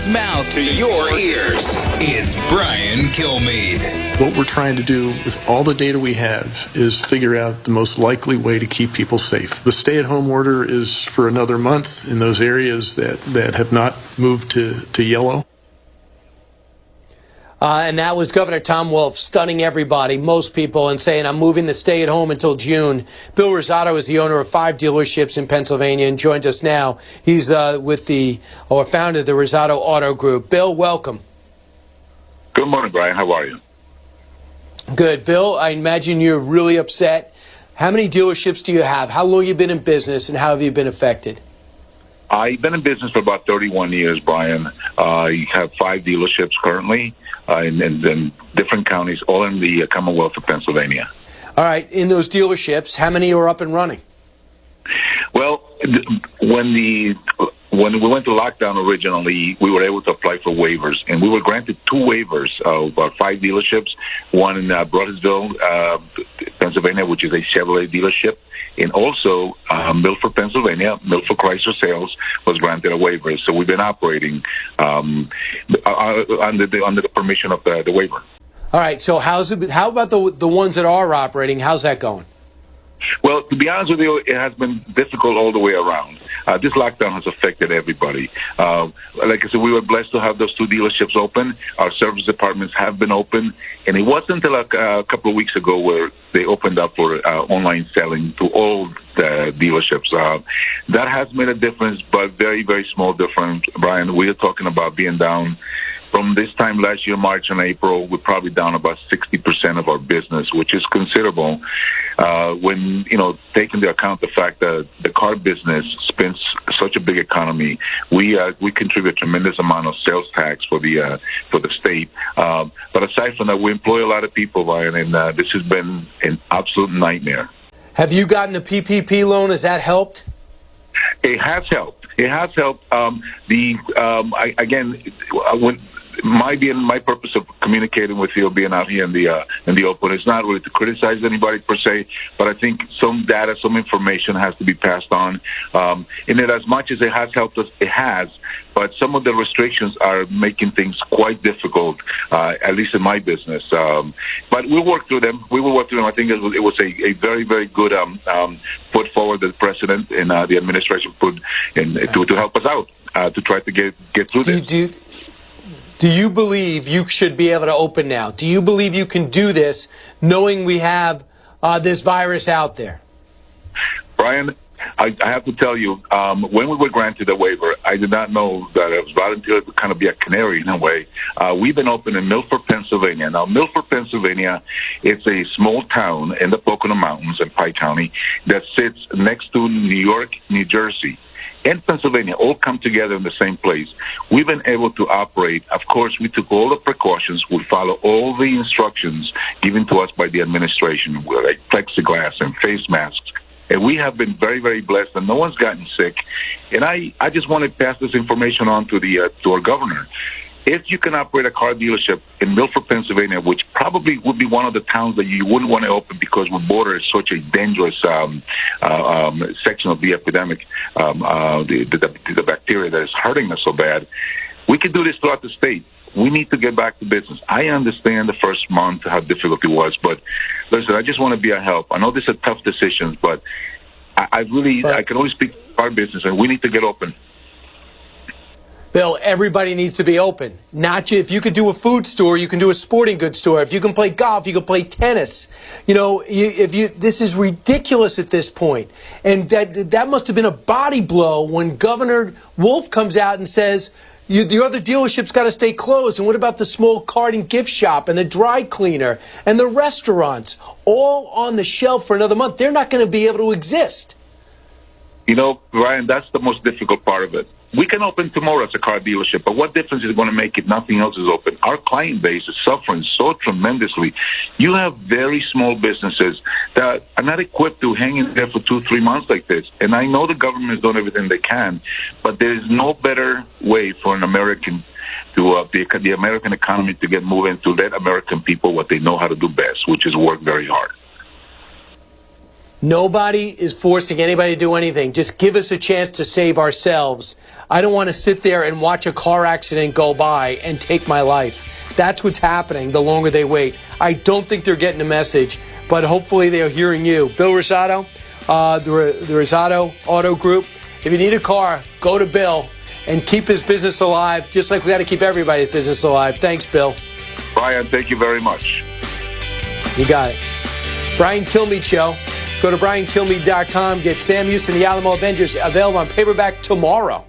his mouth to your ears. It's Brian Kilmeade. What we're trying to do with all the data we have is figure out the most likely way to keep people safe. The stay-at-home order is for another month in those areas that have not moved to yellow. And that was Governor Tom Wolf stunning everybody, most people, and saying, I'm moving the stay-at-home until June. Bill Rosado is the owner of 5 dealerships in Pennsylvania and joins us now. He's founder of the Rosado Auto Group. Bill, welcome. Good morning, Brian. How are you? Good. Bill, I imagine you're really upset. How many dealerships do you have? How long have you been in business, and how have you been affected? I've been in business for about 31 years, Brian. I have 5 dealerships currently in different counties, all in the Commonwealth of Pennsylvania. All right. In those dealerships, how many are up and running? Well, when we went to lockdown originally, we were able to apply for waivers, and we were granted 2 waivers of our 5 dealerships, one in Broadhurstville, Pennsylvania, which is a Chevrolet dealership, and also Milford, Pennsylvania, Milford Chrysler Sales was granted a waiver. So we've been operating under the permission of the waiver. All right. So how about the ones that are operating? How's that going? Well, to be honest with you, it has been difficult all the way around. This lockdown has affected everybody. Like I said, we were blessed to have those 2 dealerships open. Our service departments have been open. And it wasn't until a couple of weeks ago where they opened up for online selling to all the dealerships. That has made a difference, but very, very small difference. Brian, we are talking about being down from this time last year, March and April. We're probably down about 60% of our business, which is considerable. When, taking into account the fact that the car business spends such a big economy, we contribute a tremendous amount of sales tax for the state. But aside from that, we employ a lot of people, Ryan, and this has been an absolute nightmare. Have you gotten a PPP loan? Has that helped? It has helped. It has helped. My purpose of communicating with you, being out here in the open, is not really to criticize anybody per se, but I think some data, some information has to be passed on. In it, as much as it has helped us, it has. But some of the restrictions are making things quite difficult, at least in my business. But we'll work through them. We will work through them. I think it was a very, very good put forward that the president and the administration put in to help us out to try to get through this. Do you believe you should be able to open now? Do you believe you can do this knowing we have this virus out there? Brian, I have to tell you, when we were granted a waiver, I did not know that it was volunteered to kind of be a canary in a way. We've been open in Milford, Pennsylvania. Now, Milford, Pennsylvania, it's a small town in the Pocono Mountains in Pike County that sits next to New York, New Jersey, and Pennsylvania all come together in the same place. We've been able to operate. Of course, we took all the precautions. We follow all the instructions given to us by the administration, like plexiglass and face masks. And we have been very, very blessed, and no one's gotten sick. And I just want to pass this information on to our governor. If you can operate a car dealership in Milford, Pennsylvania, which probably would be one of the towns that you wouldn't want to open because we border is such a dangerous section of the epidemic, the bacteria that is hurting us so bad, we can do this throughout the state. We need to get back to business. I understand the first month how difficult it was, but listen, I just want to be a help. I know these are tough decisions, but I can only speak for our business, and we need to get open. Bill, everybody needs to be open. Not if you could do a food store, you can do a sporting goods store. If you can play golf, you can play tennis. This is ridiculous at this point. And that must have been a body blow when Governor Wolf comes out and says, the other dealership's got to stay closed. And what about the small card and gift shop and the dry cleaner and the restaurants all on the shelf for another month? They're not going to be able to exist. Ryan, that's the most difficult part of it. We can open tomorrow as a car dealership, but what difference is it going to make if nothing else is open? Our client base is suffering so tremendously. You have very small businesses that are not equipped to hang in there for 2-3 months like this. And I know the government has done everything they can, but there is no better way for an American to the American economy to get moving, to let American people what they know how to do best, which is work very hard. Nobody is forcing anybody to do anything. Just give us a chance to save ourselves. I don't want to sit there and watch a car accident go by and take my life. That's what's happening the longer they wait. I don't think they're getting the message, but hopefully they're hearing you. Bill Rosado, the Rosado Auto Group. If you need a car, go to Bill and keep his business alive, just like we got to keep everybody's business alive. Thanks, Bill. Brian, thank you very much. You got it. Brian Kilmeade Show. Go to BrianKilmeade.com. Get Sam Houston, The Alamo Avengers, available on paperback tomorrow.